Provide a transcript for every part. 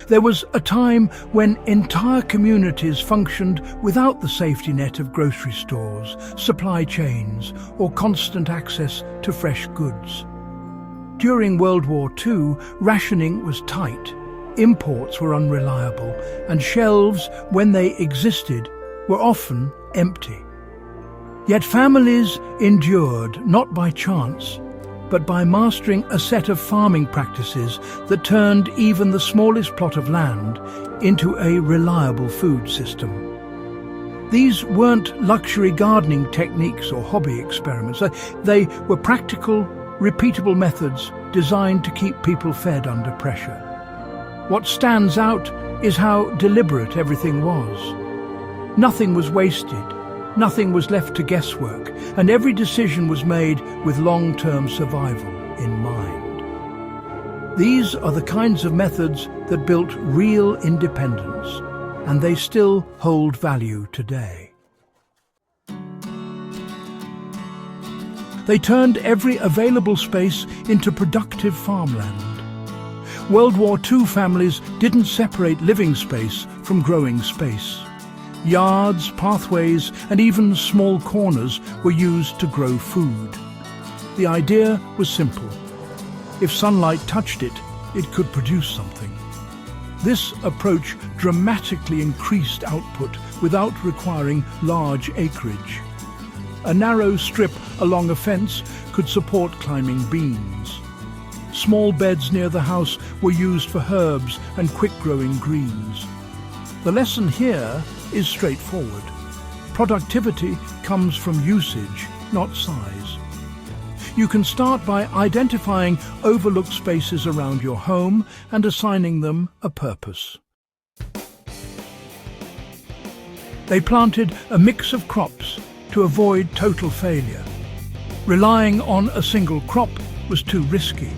There was a time when entire communities functioned without the safety net of grocery stores, supply chains, or constant access to fresh goods. During World War II, rationing was tight, imports were unreliable, and shelves, when they existed, were often empty. Yet families endured not by chance, but by mastering a set of farming practices that turned even the smallest plot of land into a reliable food system. These weren't luxury gardening techniques or hobby experiments. They were practical, repeatable methods designed to keep people fed under pressure. What stands out is how deliberate everything was. Nothing was wasted. Nothing was left to guesswork, and every decision was made with long-term survival in mind. These are the kinds of methods that built real independence, and they still hold value today. They turned every available space into productive farmland. World War II families didn't separate living space from growing space. Yards, pathways, and even small corners were used to grow food. The idea was simple. If sunlight touched it, it could produce something. This approach dramatically increased output without requiring large acreage. A narrow strip along a fence could support climbing beans. Small beds near the house were used for herbs and quick-growing greens. The lesson here is straightforward. Productivity comes from usage, not size. You can start by identifying overlooked spaces around your home and assigning them a purpose. They planted a mix of crops to avoid total failure. Relying on a single crop was too risky.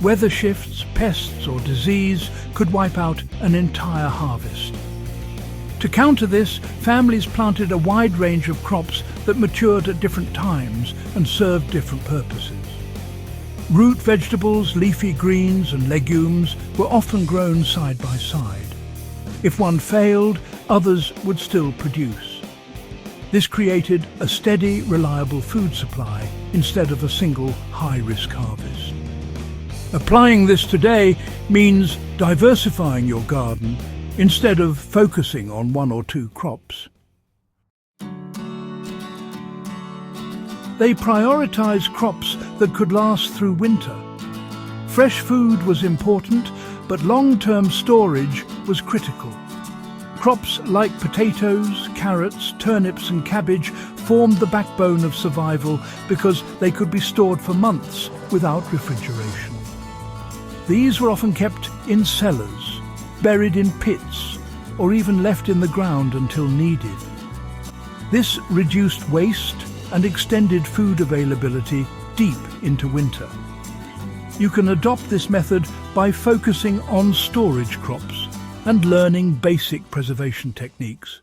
Weather shifts, pests or disease could wipe out an entire harvest. To counter this, families planted a wide range of crops that matured at different times and served different purposes. Root vegetables, leafy greens and legumes were often grown side by side. If one failed, others would still produce. This created a steady, reliable food supply instead of a single high-risk harvest. Applying this today means diversifying your garden instead of focusing on one or two crops. They prioritized crops that could last through winter. Fresh food was important, but long-term storage was critical. Crops like potatoes, carrots, turnips and cabbage formed the backbone of survival because they could be stored for months without refrigeration. These were often kept in cellars, buried in pits, or even left in the ground until needed. This reduced waste and extended food availability deep into winter. You can adopt this method by focusing on storage crops and learning basic preservation techniques.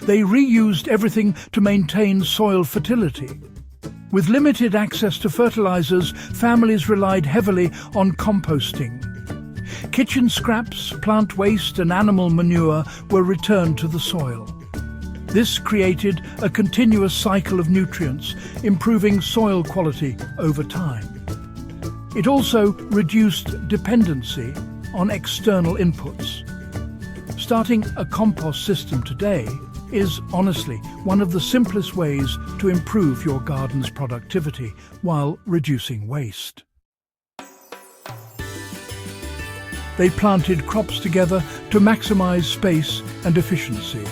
They reused everything to maintain soil fertility. With limited access to fertilizers, families relied heavily on composting. Kitchen scraps, plant waste and animal manure were returned to the soil. This created a continuous cycle of nutrients, improving soil quality over time. It also reduced dependency on external inputs. Starting a compost system today is honestly one of the simplest ways to improve your garden's productivity while reducing waste. They planted crops together to maximize space and efficiency.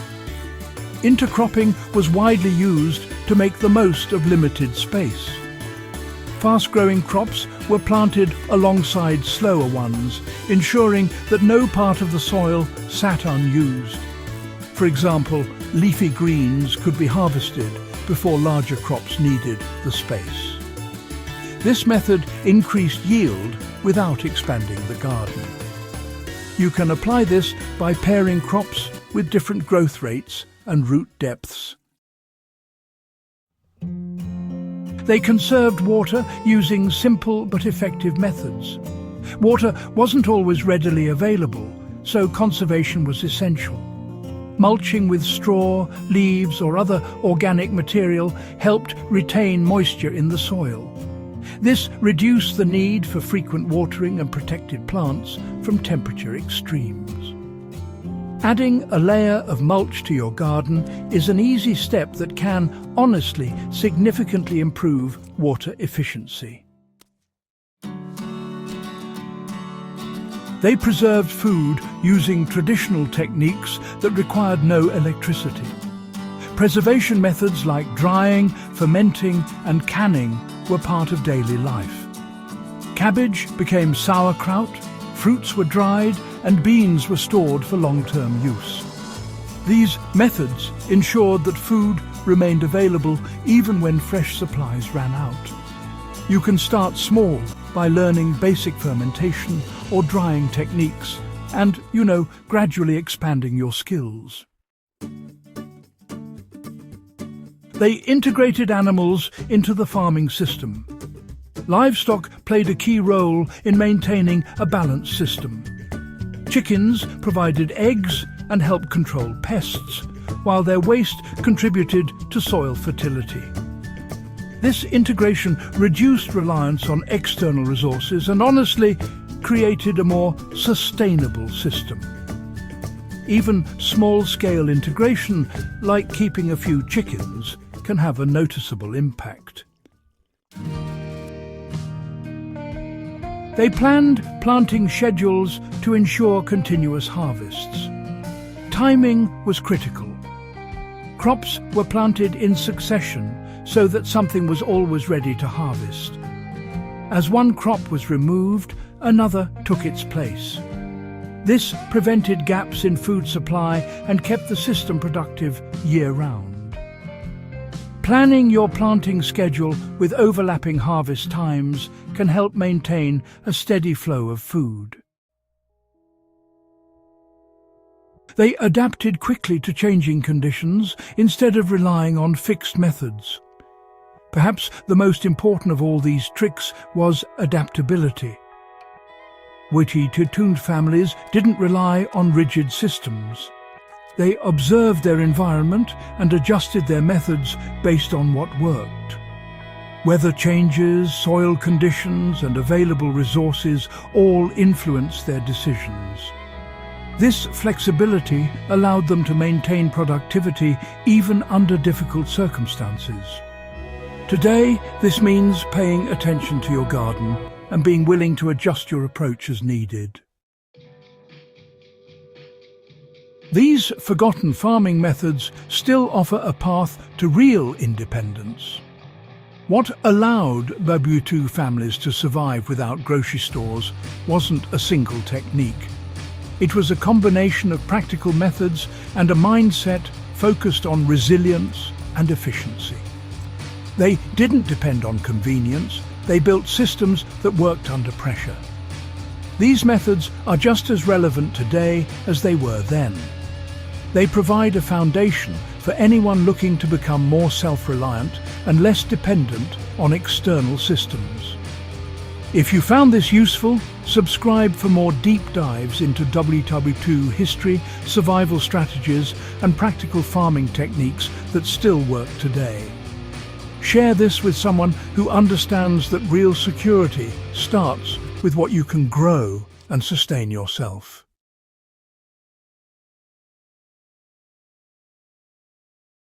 Intercropping was widely used to make the most of limited space. Fast-growing crops were planted alongside slower ones, ensuring that no part of the soil sat unused. For example, leafy greens could be harvested before larger crops needed the space. This method increased yield without expanding the garden. You can apply this by pairing crops with different growth rates and root depths. They conserved water using simple but effective methods. Water wasn't always readily available, so conservation was essential. Mulching with straw, leaves or other organic material helped retain moisture in the soil. This reduced the need for frequent watering and protected plants from temperature extremes. Adding a layer of mulch to your garden is an easy step that can, honestly, significantly improve water efficiency. They preserved food using traditional techniques that required no electricity. Preservation methods like drying, fermenting and canning were part of daily life. Cabbage became sauerkraut, fruits were dried and beans were stored for long-term use. These methods ensured that food remained available even when fresh supplies ran out. You can start small by learning basic fermentation or drying techniques and, gradually expanding your skills. They integrated animals into the farming system. Livestock played a key role in maintaining a balanced system. Chickens provided eggs and helped control pests, while their waste contributed to soil fertility. This integration reduced reliance on external resources and honestly created a more sustainable system. Even small-scale integration, like keeping a few chickens, can have a noticeable impact. They planned planting schedules to ensure continuous harvests. Timing was critical. Crops were planted in succession so that something was always ready to harvest. As one crop was removed, another took its place. This prevented gaps in food supply and kept the system productive year-round. Planning your planting schedule with overlapping harvest times can help maintain a steady flow of food. They adapted quickly to changing conditions instead of relying on fixed methods. Perhaps the most important of all these tricks was adaptability. WWII families didn't rely on rigid systems. They observed their environment and adjusted their methods based on what worked. Weather changes, soil conditions, and available resources all influenced their decisions. This flexibility allowed them to maintain productivity even under difficult circumstances. Today, this means paying attention to your garden and being willing to adjust your approach as needed. These forgotten farming methods still offer a path to real independence. What allowed WWII families to survive without grocery stores wasn't a single technique. It was a combination of practical methods and a mindset focused on resilience and efficiency. They didn't depend on convenience, they built systems that worked under pressure. These methods are just as relevant today as they were then. They provide a foundation for anyone looking to become more self-reliant and less dependent on external systems. If you found this useful, subscribe for more deep dives into WWII history, survival strategies, and practical farming techniques that still work today. Share this with someone who understands that real security starts with what you can grow and sustain yourself.